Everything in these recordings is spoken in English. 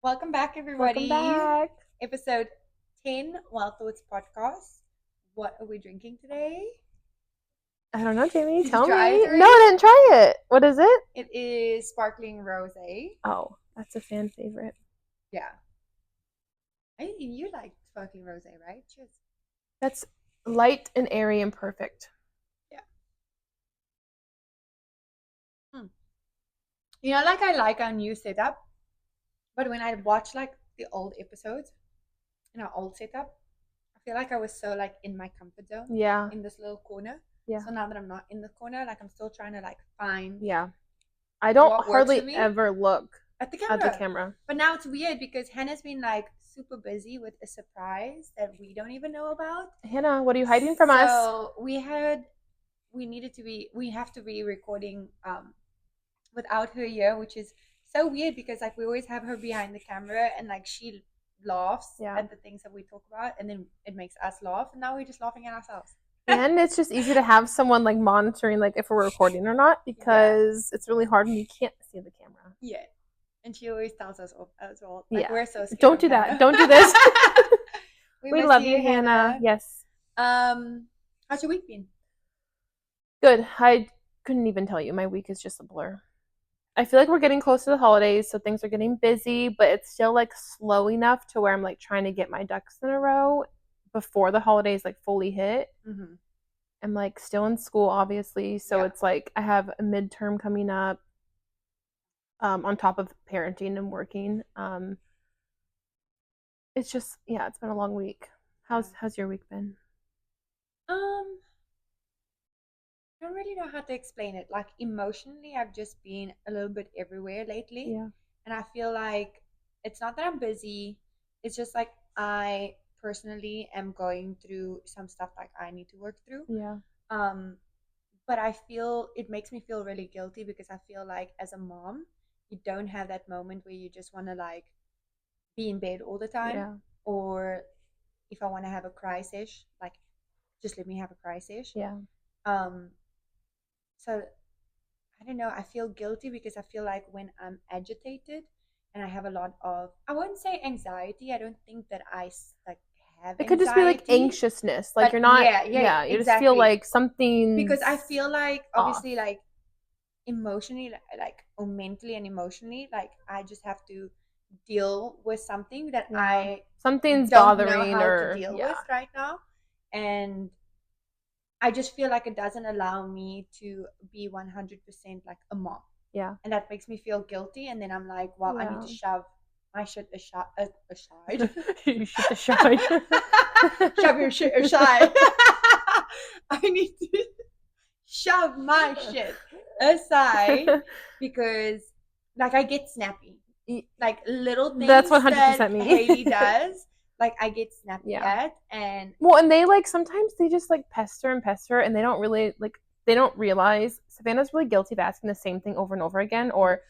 Welcome back, Welcome everybody. back. Episode 10, Wild Thoughts Podcast. What are we drinking today? I don't know, Jamie. Did you Tell try it me. No, already? I didn't try it. What is it? It is sparkling rosé. Oh, that's a fan favorite. Yeah. You like sparkling rosé, right? Cheers. That's light and airy and perfect. Yeah. Hmm. I like our new setup, but when I watch like the old episodes in our old setup, I feel like I was so like in my comfort zone Yeah. in this little corner. Yeah. So now that I'm not in the corner, like I'm still trying to like find Yeah. I don't what works for hardly me ever look at the at the camera. camera. But now it's weird because Hannah's been like super busy with a surprise that we don't even know about. Hannah, what are you hiding from us? So we have to be recording without her here, which is so weird because like we always have her behind the camera and like she laughs Yeah. at the things that we talk about and then it makes us laugh and now we're just laughing at ourselves. And it's just easy to have someone like monitoring like if we're recording or not because it's really hard when you can't see the camera. Yeah. And she always tells us off as well. Like Yeah. we're so scared Don't of do that. Hannah. Don't do this. We We miss love you, you, Hannah. Hannah. Yes. How's your week been? Good. I couldn't even tell you. My week is just a blur. I feel like we're getting close to the holidays, so things are getting busy, but it's still like slow enough to where I'm like trying to get my ducks in a row before the holidays like fully hit. Mm-hmm. I'm like still in school, obviously, so Yeah. it's like I have a midterm coming up, on top of parenting and working. It's just yeah, it's been a long week. How's your week been? Um, I don't really know how to explain it. Like emotionally, I've just been a little bit everywhere lately, Yeah, and I feel like it's not that I'm busy. It's just like I personally am going through some stuff like I need to work through. yeah, Um, but I feel it makes me feel really guilty because I feel like as a mom, you don't have that moment where you just want to like be in bed all the time, yeah, or if I want to have a cry sesh, like just let me have a cry sesh. yeah. Um, so I don't know. I feel guilty because I feel like when I'm agitated and I have a lot of, I wouldn't say anxiety. I don't think that like have It could just be like anxiety, anxiousness. Like but you're not, yeah, yeah, you just feel exactly. like something's Because I feel like off. obviously like emotionally, like or mentally and emotionally, like I just have to deal with something that Yeah. I Something's don't know bothering how to or deal with yeah. right now, and I just feel like it doesn't allow me to be 100% like a mom. Yeah. And that makes me feel guilty. And then I'm like, well, I need Yeah. to shove my shit aside. You shoot the shine. Shove your shit aside. I need to shove my shit aside because, like, I get snappy. Like, little That's things that 100% me. Haley does, like, I get snappy Yeah. at. And Well, and they like sometimes they just like pester and pester and they don't really like they don't realize Savannah's really guilty of asking the same thing over and over again, or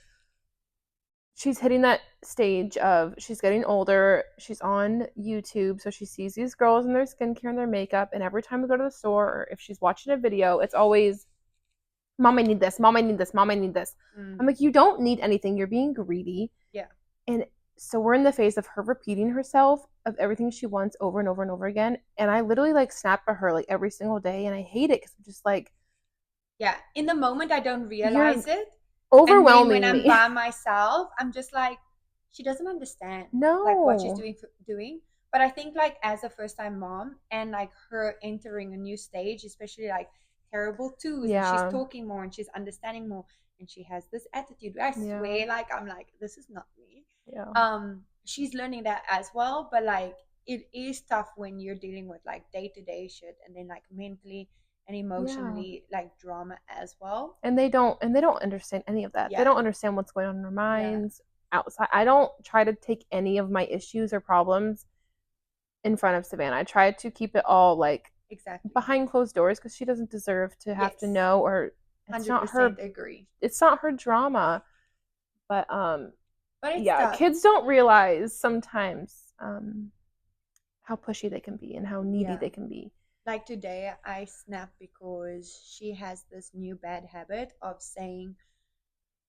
she's hitting that stage of she's getting older, she's on YouTube, so she sees these girls in their skincare and their makeup, and every time we go to the store or if she's watching a video, it's always mom, I need this, mom, I need this, mom, I need this. I'm like, you don't need anything, you're being greedy. yeah. And so we're in the phase of her repeating herself of everything she wants over and over and over again. And I literally like snap at her like every single day, and I hate it because I'm just like, Yeah. In the moment, I don't you're realize it. And then when overwhelming I'm me. by myself, I'm just like, she doesn't understand like what she's No. doing. But I think like as a first time mom and like her entering a new stage, especially like terrible twos, and she's Yeah. talking more and she's understanding more, and she has this attitude. I Yeah. swear, like I'm like, this is not me. Yeah. She's learning that as well, but like it is tough when you're dealing with like day-to-day shit and then like mentally and Yeah. emotionally like drama as well. And they don't understand any of that. They Yeah. don't understand what's going on in their Yeah. minds outside. I don't try to take any of my issues or problems in front of Savannah. I try to keep it all like Exactly. behind closed doors because she doesn't deserve to have to Yes. know, or it's not 100% her agree. it's not her drama. But But it's yeah, tough. kids don't realize sometimes how pushy they can be and how needy Yeah. they can be. Like today, I snapped because she has this new bad habit of saying,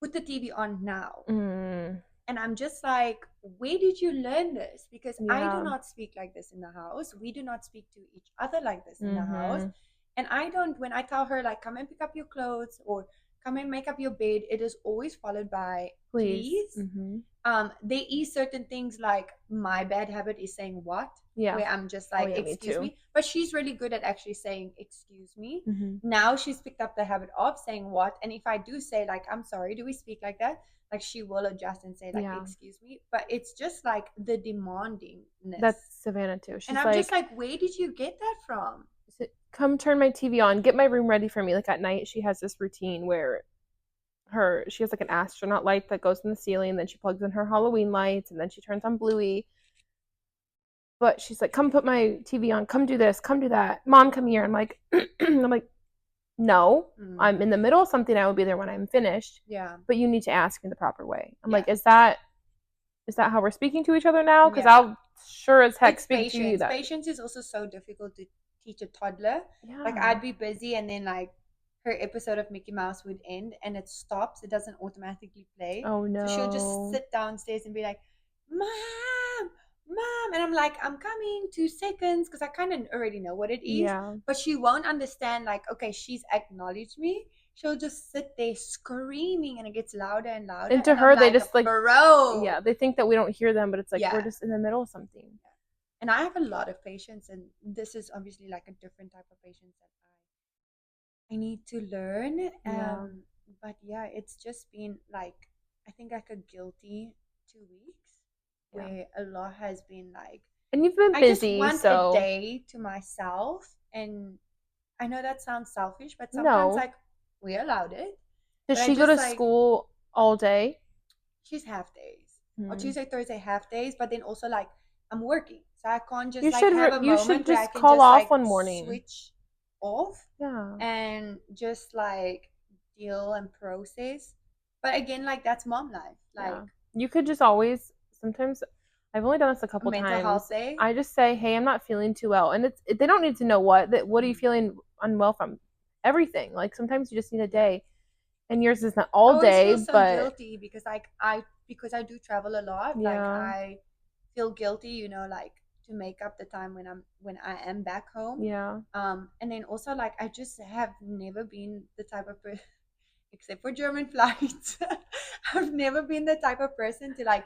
put the TV on now. Mm. And I'm just like, where did you learn this? Because I do Yeah. not speak like this in the house. We do not speak to each other like this in the house. Mm-hmm. And I don't, when I tell her, like, come and pick up your clothes or come and make up your bed, it is always followed by Please. please. Mm-hmm. There is certain things like my bad habit is saying what, Yeah. where I'm just like, yeah, me excuse too. me. But she's really good at actually saying, excuse me. Mm-hmm. Now she's picked up the habit of saying what. And if I do say, like, I'm sorry, do we speak like that? Like, she will adjust and say, like, Yeah. excuse me. But it's just like the demandingness. That's Savannah too. She's And I'm like, just like, where did you get that from? come turn my TV on, get my room ready for me. Like at night, she has this routine where she has like an astronaut light that goes in the ceiling, and then she plugs in her Halloween lights, and then she turns on Bluey. But she's like, come put my TV on, come do this, come do that. Mom, come here. I'm like, I'm like, no, I'm in the middle of something. I will be there when I'm finished. Yeah. But you need to ask me the proper way. I'm Yeah. like, is that how we're speaking to each other now? Because Yeah. I'll sure as heck It's speak to you patience. that. Patience is also so difficult to teach a toddler. Yeah. Like, I'd be busy and then like her episode of Mickey Mouse would end and it stops. It doesn't automatically play. Oh no. So she'll just sit downstairs and be like, Mom, Mom. And I'm like, I'm coming 2 seconds because I kind of already know what it is. Yeah. But she won't understand, like, okay, she's acknowledged me. She'll just sit there screaming and it gets louder and louder. And to her, they just like, bro. yeah, they think that we don't hear them, but it's like Yeah. we're just in the middle of something. And I have a lot of patience, and this is obviously like a different type of patience that I need to learn. Yeah. But yeah, it's just been like, I think like a guilty 2 weeks Yeah. where a lot has been like, And you've been I busy, just want so a day to myself. And I know that sounds selfish, but sometimes no. like we allowed it. Does But she go to school all day? She's half days. Or Tuesday, Thursday, half days, but then also like I'm working. So I can't just You like should have a you should moment where I just can call just off like one morning. switch off Yeah. and just like deal and process. But again, like that's mom life. Like Yeah. You could just always sometimes I've only done this a couple mental times. health day. I just say, "Hey, I'm not feeling too well." And they don't need to know what are you feeling unwell from? Everything. Like sometimes you just need a day. And yours is not all day, I always feel so but guilty because like because I do travel a lot, like yeah. I feel guilty, you know, like to make up the time when I am back home. Yeah. And then also like I just have never been the type of person, except for German flights. I've never been the type of person to like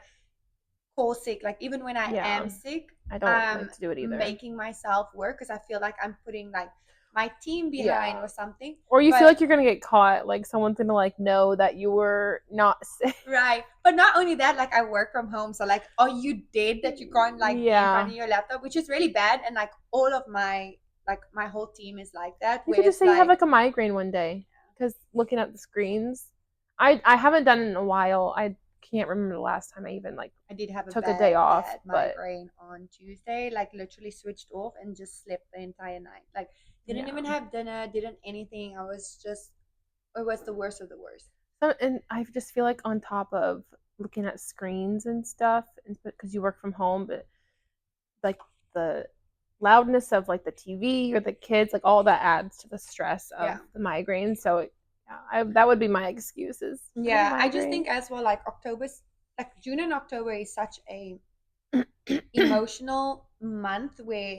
call sick. Like even when I am sick, I don't like to do it either. Making myself work because I feel like I'm putting like my team behind or something. Or you feel like you're gonna get caught, like someone's gonna like know that you were not sick. Right. But not only that, like I work from home, so like are you dead that you can't like be in front of your laptop, which is really bad. And like all of my whole team is like that. You could just say you have like a migraine one day because looking at the screens. I haven't done it in a while. I can't remember the last time I even like I did have took a day off, bad but migraine on Tuesday, like literally switched off and just slept the entire night. Like didn't even have dinner, didn't anything. It was the worst of the worst. And I just feel like on top of looking at screens and stuff, because you work from home, but like the loudness of like the TV or the kids, like all that adds to the stress of the migraine. So that would be my excuses. Yeah, I just think as well, like June and October is such a emotional month where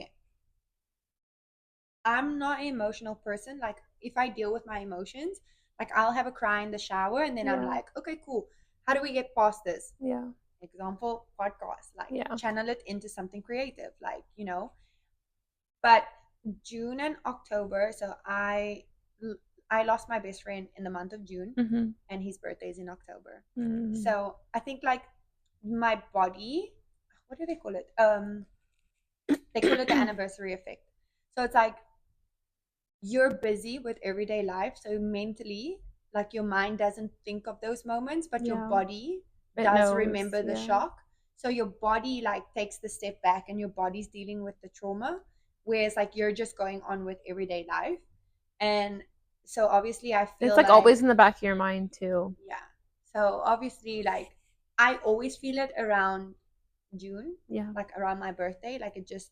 I'm not an emotional person. Like if I deal with my emotions, like I'll have a cry in the shower and then I'm like, okay, cool. How do we get past this? Yeah. Example, podcast. Like Yeah. channel it into something creative. Like, you know. But June and October, so I lost my best friend in the month of June and his birthday is in October. So I think like my body, what do they call it? They call it the anniversary effect. So it's like you're busy with everyday life, so mentally like your mind doesn't think of those moments, but your body does remember the shock. So your body like takes the step back and your body's dealing with the trauma, whereas like you're just going on with everyday life. And so obviously I feel it's like always in the back of your mind too. Yeah. So obviously like I always feel it around June. Yeah. Like around my birthday. Like it just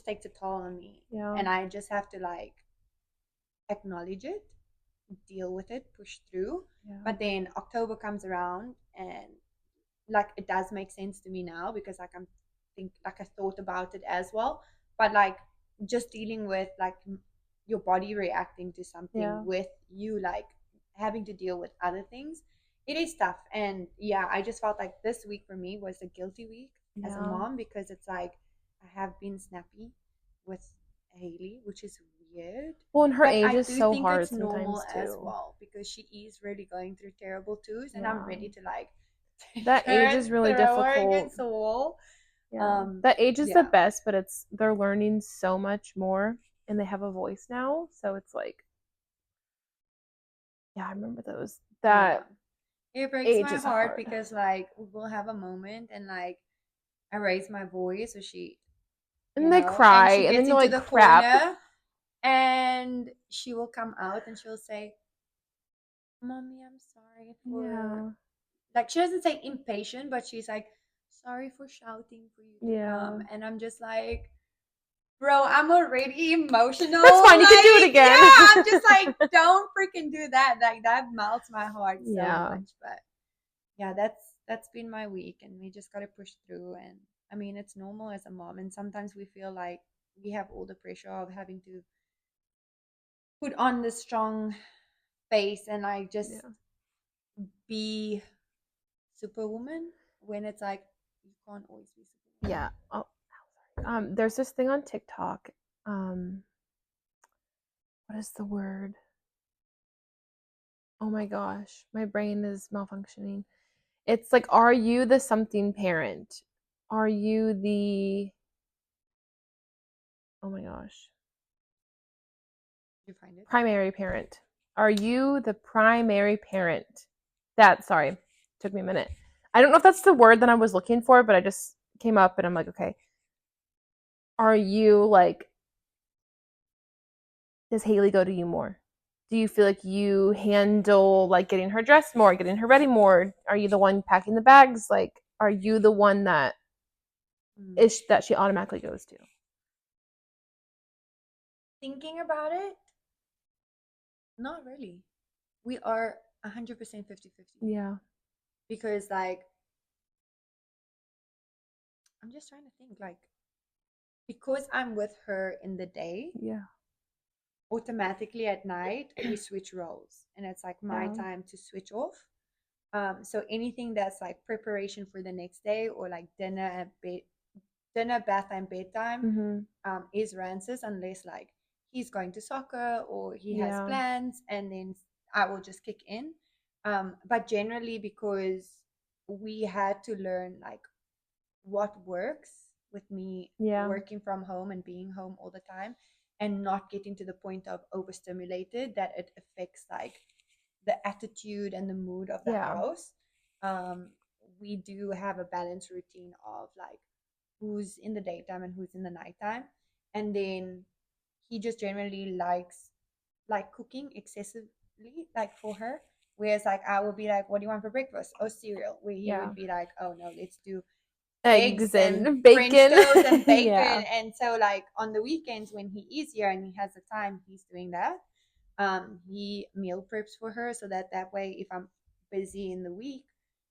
takes a toll on me. Yeah. And I just have to like acknowledge it, deal with it, push through. Yeah. But then October comes around and like it does make sense to me now because like I thought about it as well. But like just dealing with like your body reacting to something with you like having to deal with other things, it is tough. And yeah, I just felt like this week for me was a guilty week as a mom because it's like I have been snappy with Haley, which is weird. Well, and her But age I is do so think hard it's normal sometimes as too. well because she is really going through terrible twos, and I'm ready to like take That her age and is really throw her difficult. against the wall. Yeah. That age is the Yeah. best, but they're learning so much more and they have a voice now. So it's like, yeah, I remember those. That It breaks age my is heart hard. because like we'll have a moment and like I raise my voice, so she, you And they know, and cry she and then gets you're into like, the crap. corner and she will come out and she'll say, "Mommy, I'm sorry for," like she doesn't say impatient, but she's like, "Sorry for shouting for you to come," and I'm just like, bro, I'm already emotional. That's fine, you can do it Like, again. yeah, I'm just like, don't freaking do that. Like that melts my heart so much. But yeah, that's been my week, and we just gotta push through. And I mean, it's normal as a mom, and sometimes we feel like we have all the pressure of having to put on this strong face and like just be superwoman when it's like you can't always be superwoman. Yeah. Oh, there's this thing on TikTok. What is the word? Oh my gosh, my brain is malfunctioning. It's like, are you the something parent? Are you the, oh my gosh, You find it? primary parent? Are you the primary parent? Sorry, took me a minute. I don't know if that's the word that I was looking for, but I just came up and I'm like, okay. Are you like, does Haley go to you more? Do you feel like you handle like getting her dressed more, getting her ready more? Are you the one packing the bags? Like, are you the one that that she automatically goes to? Thinking about it, not really. We are 100% 50-50. Yeah. Because like I'm just trying to think like because I'm with her in the day, Yeah. automatically at night we switch roles and it's like my time to switch off. So anything that's like preparation for the next day or like dinner, bath and bedtime is Rance's unless like he's going to soccer or he has plans and then I will just kick in. But generally because we had to learn like what works with me working from home and being home all the time and not getting to the point of overstimulated that it affects like the attitude and the mood of the house. um we do have a balanced routine of like who's in the daytime and who's in the nighttime, and then he just generally likes like cooking excessively like for her, whereas like I will be like, what do you want for breakfast? Oh, cereal. Where he would be like, oh no, let's do eggs Eggs and and French bacon. toast and bacon. And so like on the weekends when he is here and he has the time, he's doing that. He meal preps for her so that way if I'm busy in the week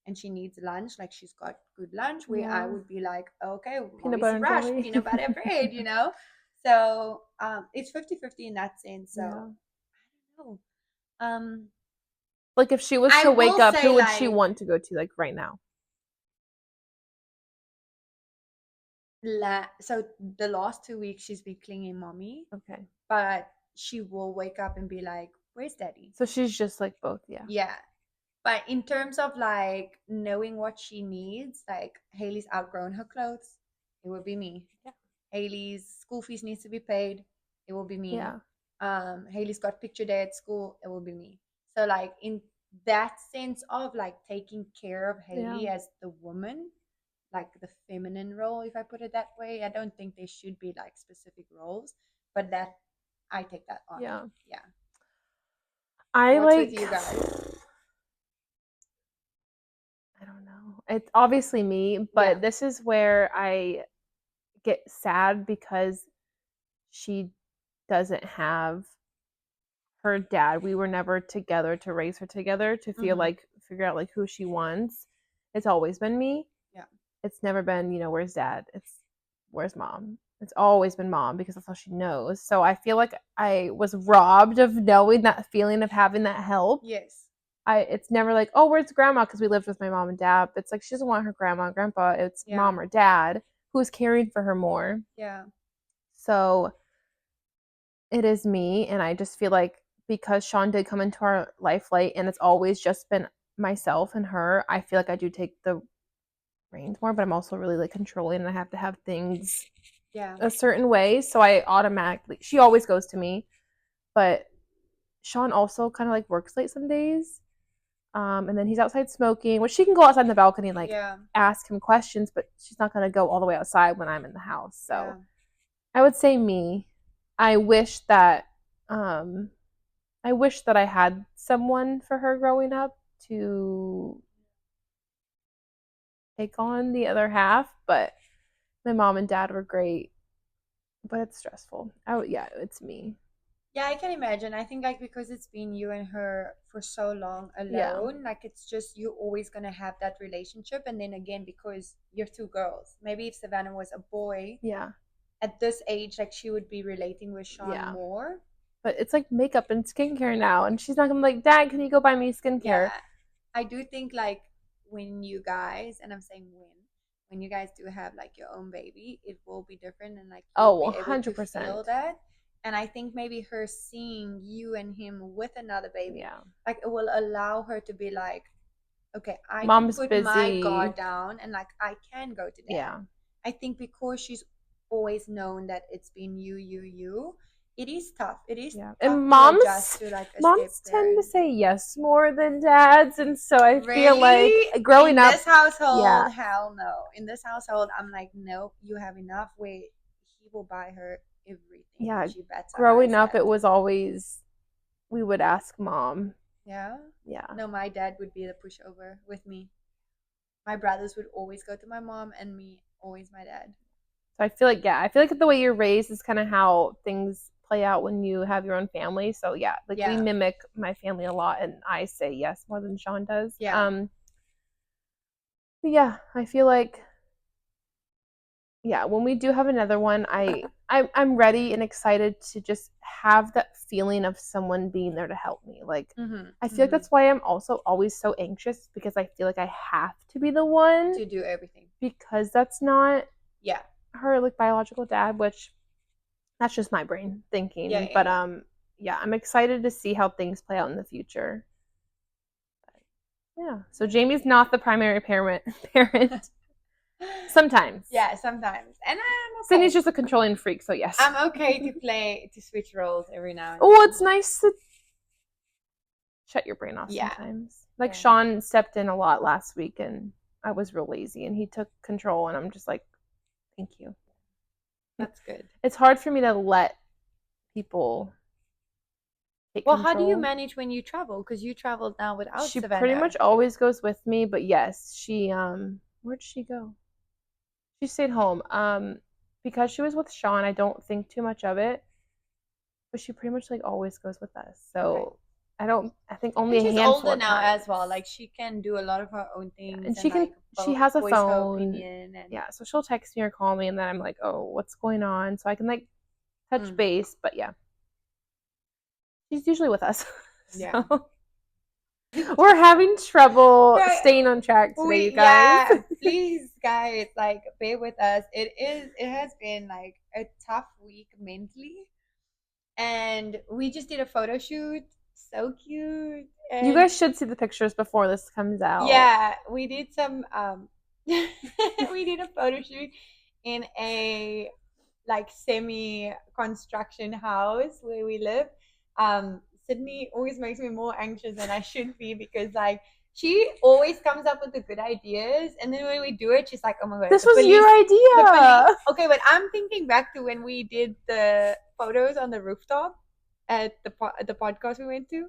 and she needs lunch, like she's got good lunch, where I would be like, okay, Peanut mommy's butter and rush, jelly. peanut butter bread, you know. So it's 50-50 in that sense. So I don't know. Like if she was I to wake will up, say who would she like want to go to like right now? so the last 2 weeks she's been clinging mommy, Okay. but she will wake up and be like, where's daddy? So she's just like both, Yeah. But in terms of like knowing what she needs, like Haley's outgrown her clothes, it will be me. Yeah. Haley's school fees needs to be paid, it will be me. Yeah. Haley's got picture day at school, it will be me. So like in that sense of like taking care of Haley as the woman, like the feminine role, if I put it that way. I don't think there should be like specific roles, but that I take that on. Yeah. Yeah. I What's like with you guys? I don't know. It's obviously me, but this is where I get sad because she doesn't have her dad. We were never together to raise her together to feel like figure out like who she wants. it's always been me. Yeah. It's never been, where's dad? It's where's mom? It's always been mom because that's all she knows. So I feel like I was robbed of knowing that feeling of having that help. Yes. It's never like, oh, where's grandma? Because we lived with my mom and dad. It's like she doesn't want her grandma and grandpa. It's mom or dad who's caring for her more. Yeah. So it is me, and I just feel like because Sean did come into our life late, and it's always just been myself and her, I feel like I do take the reins more, but I'm also really like controlling, and I have to have things a certain way. So I automatically, she always goes to me, but Sean also kind of like works late some days. And then he's outside smoking, which she can go outside in the balcony and like ask him questions, but she's not gonna go all the way outside when I'm in the house. So I would say me. I wish that I had someone for her growing up to take on the other half, but my mom and dad were great. But it's stressful. It's me. Yeah, I can imagine. I think like because it's been you and her for so long alone, like it's just you're always gonna have that relationship. And then again, because you're two girls, maybe if Savannah was a boy, at this age, like she would be relating with Sean more. But it's like makeup and skincare now, and she's not gonna be like, Dad, can you go buy me skincare? Yeah, I do think like when you guys, and I'm saying when you guys do have like your own baby, it will be different, and like you'll be able to 100%. feel that. And I think maybe her seeing you and him with another baby, like it will allow her to be like, okay, I Mom's can put busy. my guard down and like I can go to dad. Yeah. I think because she's always known that it's been you, it is tough. It is tough and moms to adjust to like a moms tend to say yes more than dads, and so I feel Really? like growing up in this household, hell no. In this household, I'm like, nope, you have enough. Wait, he will buy her everything. Yeah, she bets growing up, it was always we would ask mom. Yeah. Yeah. No, my dad would be the pushover with me. My brothers would always go to my mom, and me always my dad. So I feel like the way you're raised is kind of how things play out when you have your own family. So we mimic my family a lot, and I say yes more than Sean does. I feel like when we do have another one, I'm ready and excited to just have that feeling of someone being there to help me. Like I feel like that's why I'm also always so anxious, because I feel like I have to be the one to do everything, because that's not her like biological dad, which that's just my brain thinking. But I'm excited to see how things play out in the future. So Jamie's not the primary parent. Sometimes. Yeah, sometimes. And I'm okay. Sydney's just a controlling freak, so yes. I'm okay to switch roles every now and then. Oh, it's nice to shut your brain off sometimes. Like Sean stepped in a lot last week, and I was real lazy, and he took control, and I'm just like, thank you. That's good. It's hard for me to let people take control. How do you manage when you travel? Because you traveled now without Savannah. She pretty much always goes with me, but yes, she where'd she go? She stayed home. Because she was with Sean, I don't think too much of it. But she pretty much like always goes with us. So I think only a handful. She's older now as well. Like she can do a lot of her own things. And she has a phone. So she'll text me or call me, and then I'm like, oh, what's going on? So I can like touch base. But she's usually with us. We're having trouble staying on track today, you guys. Yeah, please, guys, like bear with us. It has been like a tough week mentally, and we just did a photo shoot. So cute. And you guys should see the pictures before this comes out. Yeah, we did some we did a photo shoot in a like semi construction house where we live. Sydney always makes me more anxious than I should be, because like she always comes up with the good ideas, and then when we do it, she's like, oh my god, this was your idea. Okay, but I'm thinking back to when we did the photos on the rooftop at the podcast we went to.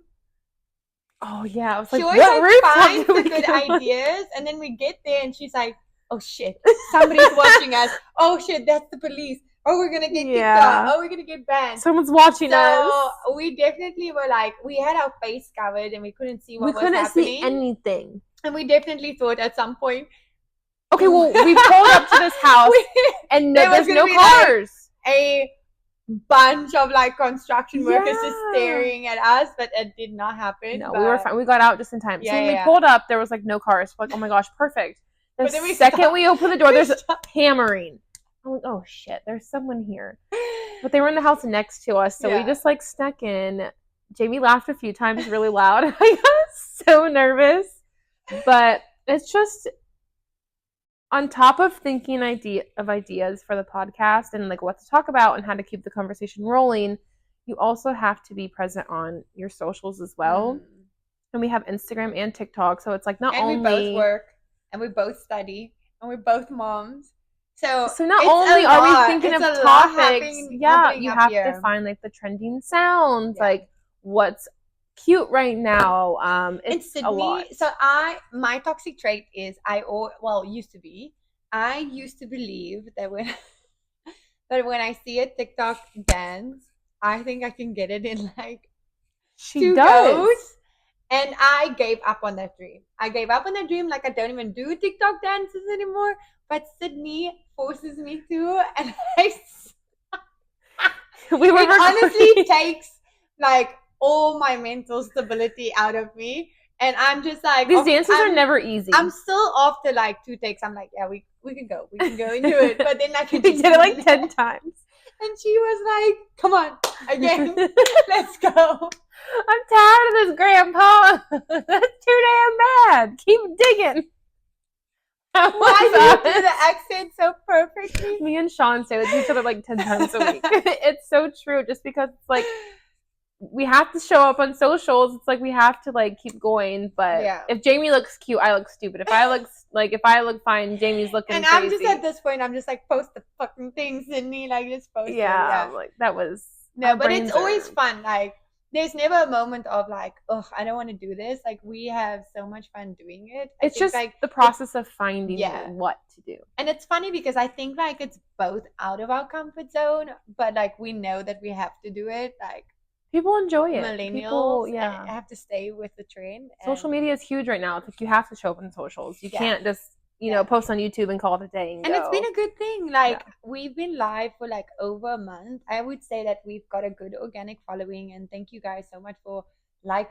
Oh yeah, I was she always finds the good ideas, and then we get there and she's like, oh shit, somebody's watching us. Oh shit, that's the police. Oh, we're gonna get kicked out. Oh, we're gonna get banned. Someone's watching us. So we definitely were like, we had our face covered and we couldn't see what was happening. We couldn't see anything. And we definitely thought at some point. Okay, well, we pulled up to this house and there's no cars. Like a bunch of like construction workers just staring at us, but it did not happen. No, we were fine. We got out just in time. So when we pulled up, there was like no cars. We're like, oh my gosh, perfect. The second we open the door, there's hammering. I'm like, oh shit, there's someone here. But they were in the house next to us, so we just like snuck in. Jamie laughed a few times really loud. I got so nervous. But it's just on top of thinking ideas for the podcast and like what to talk about and how to keep the conversation rolling, you also have to be present on your socials as well. And we have Instagram and TikTok, so it's like not only we both work and we both study and we're both moms. So not only are we thinking of topics, you have to find like the trending sounds, like what's cute right now. It's a lot. So my toxic trait is used to believe that when I see a TikTok dance, I think I can get it in like two goes. And I gave up on that dream. Like I don't even do TikTok dances anymore. But Sydney forces me to, and honestly takes like all my mental stability out of me, and I'm just like, these dances are never easy. I'm still after like 2 takes. I'm like, yeah, we can go and do it. But then I could did it like 10 times, and she was like, come on again, let's go. I'm tired of this, Grandpa. That's too damn bad. Keep digging. Why do you do the accent so perfectly? Me and Sean say it to each other like 10 times a week. It's so true, just because it's like we have to show up on socials. It's like we have to like keep going. But if Jamie looks cute, I look stupid. If I look fine, Jamie's looking and crazy. I'm just at this point, I'm just like, post the fucking things, Sydney. Like, just post it. Like that was but it's always fun. Like, there's never a moment of like, oh, I don't want to do this. Like, we have so much fun doing it. It's just like the process of finding what to do. And it's funny because I think like it's both out of our comfort zone, but like we know that we have to do it. Like, people enjoy it. Millennials have to stay with the trend. Social media is huge right now. It's like you have to show up on socials. You can't just post on YouTube and call it a day and go. It's been a good thing. Like, we've been live for like over a month. I would say that we've got a good organic following, and thank you guys so much for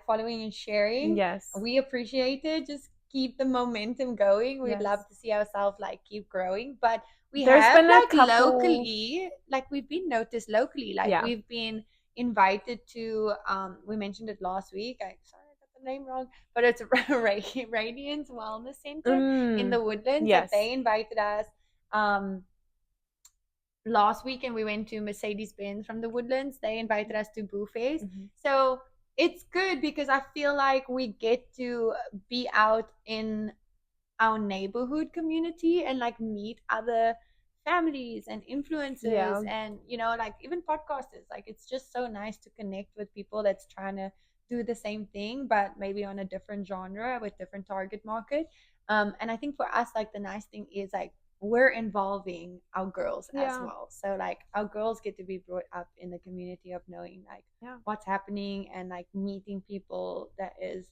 following and sharing. Yes. We appreciate it. Just keep the momentum going. We'd love to see ourselves like keep growing. But there's been like locally, like we've been noticed locally. Like we've been invited to we mentioned it last week. Name wrong, but it's Radiance Wellness Center in the Woodlands. Yes. That they invited us last week, and we went to Mercedes-Benz from the Woodlands. They invited us to Boo Fest. So it's good because I feel like we get to be out in our neighborhood community and like meet other families and influencers and like even podcasters. Like, it's just so nice to connect with people that's trying to do the same thing, but maybe on a different genre with different target market. And I think for us, like, the nice thing is like we're involving our girls as well. So like our girls get to be brought up in the community of knowing like what's happening and like meeting people that is,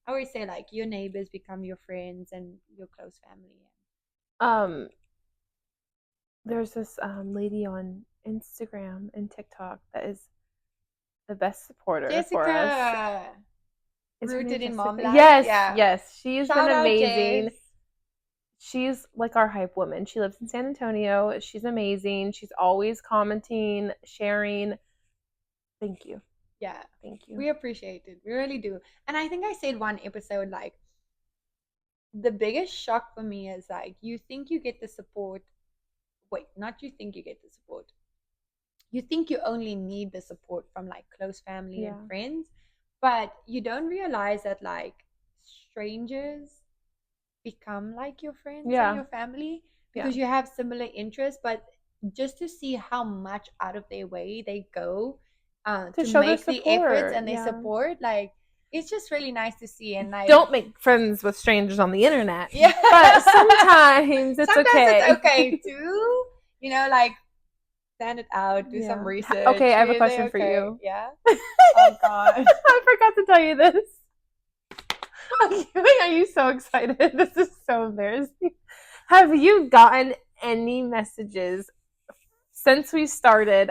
I always say, like, your neighbors become your friends and your close family. There's this lady on Instagram and TikTok that is the best supporter for us. Rooted in mom life. Yes. She's been amazing. She's like our hype woman. She lives in San Antonio. She's amazing. She's always commenting, sharing. Thank you. Yeah. Thank you. We appreciate it. We really do. And I think I said one episode, like, the biggest shock for me is like, you think you get the support. Wait, not you think you get the support. You think you only need the support from like close family and friends, but you don't realize that like strangers become like your friends and your family because you have similar interests. But just to see how much out of their way they go to show make the efforts and their support, like, it's just really nice to see. And like, don't make friends with strangers on the internet. But sometimes it's okay too. Like, stand it out, do some research. Okay, I have a question for you. Yeah. Oh God. I forgot to tell you this. Are you so excited? This is so embarrassing. Have you gotten any messages since we started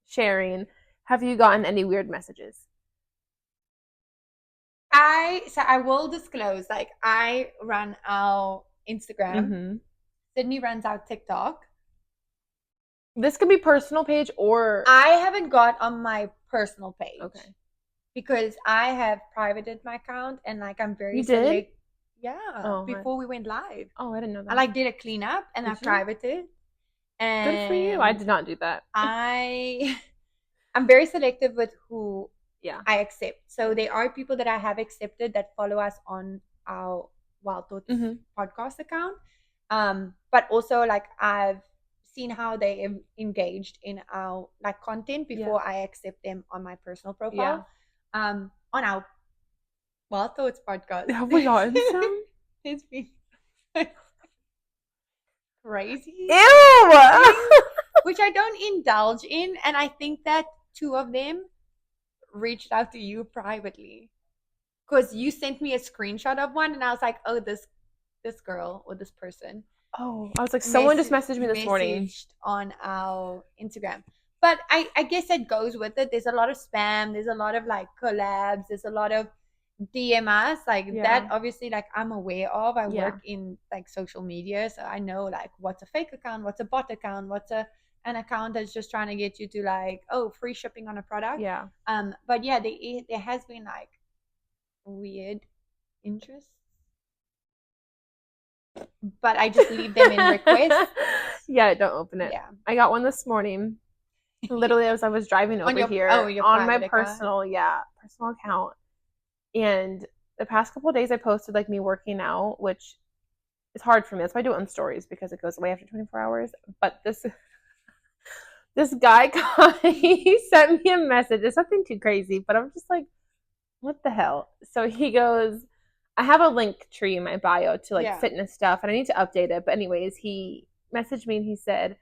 sharing? Have you gotten any weird messages? I will disclose, like, I run our Instagram. Mm-hmm. Sydney runs our TikTok. This could be personal page or I haven't got on my personal page. okay. Because I have privated my account and like I'm very You did? select. Yeah, Oh, before we went live. Oh, I didn't know that. I like did a cleanup and I Did you? privated. And Good for you. I did not do that. I'm very selective with who Yeah. I accept. So there are people that I have accepted that follow us on our Wild Thoughts podcast account. But also like I've seen how they engaged in our like content before I accept them on my personal profile. On our Wild Thoughts podcast. Have we gotten some? It's been crazy. Ew! Which I don't indulge in, and I think that 2 of them reached out to you privately because you sent me a screenshot of one, and I was like, "Oh, this girl or this person." Oh, I was like, someone just messaged me this morning on our Instagram. But I guess that goes with it. There's a lot of spam. There's a lot of like collabs. There's a lot of DMs like that. Obviously, like I'm aware of. I work in like social media, so I know like what's a fake account, what's a bot account, what's an account that's just trying to get you to like, oh, free shipping on a product. Yeah. But yeah, there has been like weird interest, but I just leave them in requests. Yeah, don't open it. Yeah. I got one this morning. Literally, as I was driving over here on my personal account. And the past couple of days, I posted like me working out, which is hard for me. That's why I do it on stories because it goes away after 24 hours. But this guy, he sent me a message. It's nothing too crazy, but I'm just like, what the hell? So he goes, I have a link tree in my bio to like fitness stuff, and I need to update it. But anyways, he messaged me and he said,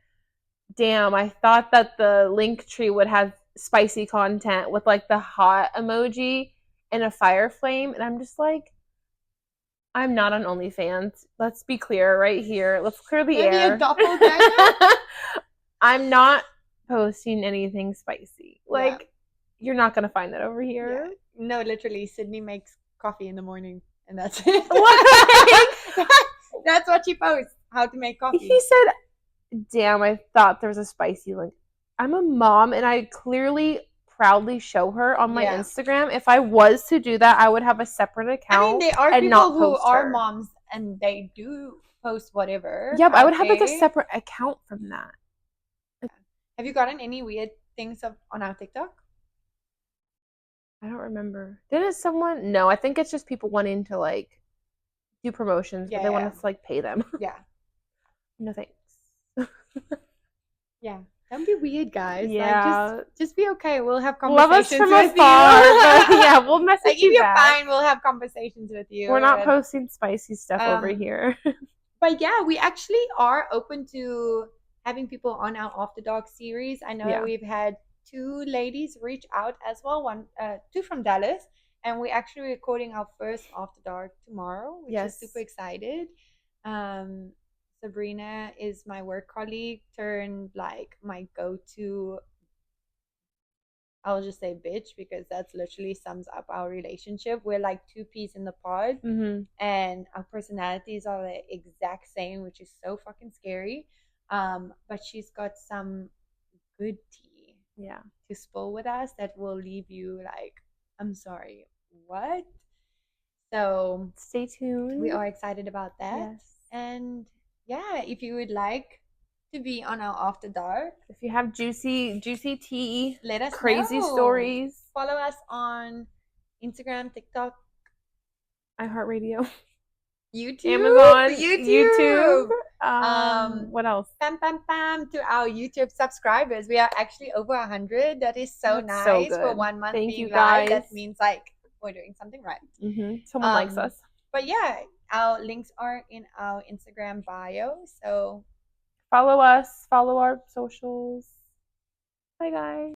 damn, I thought that the link tree would have spicy content with like the hot emoji and a fire flame. And I'm just like, I'm not on OnlyFans. Let's be clear right here. Let's clear the air. A doppelganger? I'm not posting anything spicy. Like, you're not going to find that over here. Yeah. No, literally, Sydney makes coffee in the morning, and that's it. That's what she posts, how to make coffee. He said, damn, I thought there was a spicy link. I'm a mom, and I clearly proudly show her on my Instagram. If I was to do that, I would have a separate account. I mean, there are people who are moms, and they do post whatever. Yeah, but I would have like a separate account from that. Have you gotten any weird things on our TikTok? I don't remember. Didn't someone? No, I think it's just people wanting to like do promotions, but they want us to like pay them. Yeah. No thanks. Yeah. Don't be weird, guys. Yeah. Like, just be okay. We'll have conversations Love us from afar. Yeah, we'll message like, you if back. you're fine, we'll have conversations with you. We're not posting spicy stuff over here. But yeah, we actually are open to having people on our After Dark series. I know we've had 2 ladies reach out as well, 2 from Dallas, and we're actually recording our first After Dark tomorrow, which is super excited. Sabrina is my work colleague turned like my go-to, I'll just say bitch, because that's literally sums up our relationship. We're like 2 peas in the pod, and our personalities are the exact same, which is so fucking scary. But she's got some good tea to spill with us that will leave you like, I'm sorry, what? So stay tuned. We are excited about that. And yeah, if you would like to be on our After Dark, if you have juicy tea, let us crazy know. Stories, follow us on Instagram, TikTok, iHeartRadio, YouTube, Amazon, YouTube. What else? Pam to our YouTube subscribers. We are actually over 100. That is so nice. So for 1 month Thank being you guys. live. That means like we're doing something right. Someone likes us. But yeah, our links are in our Instagram bio. So follow us, follow our socials. Bye guys.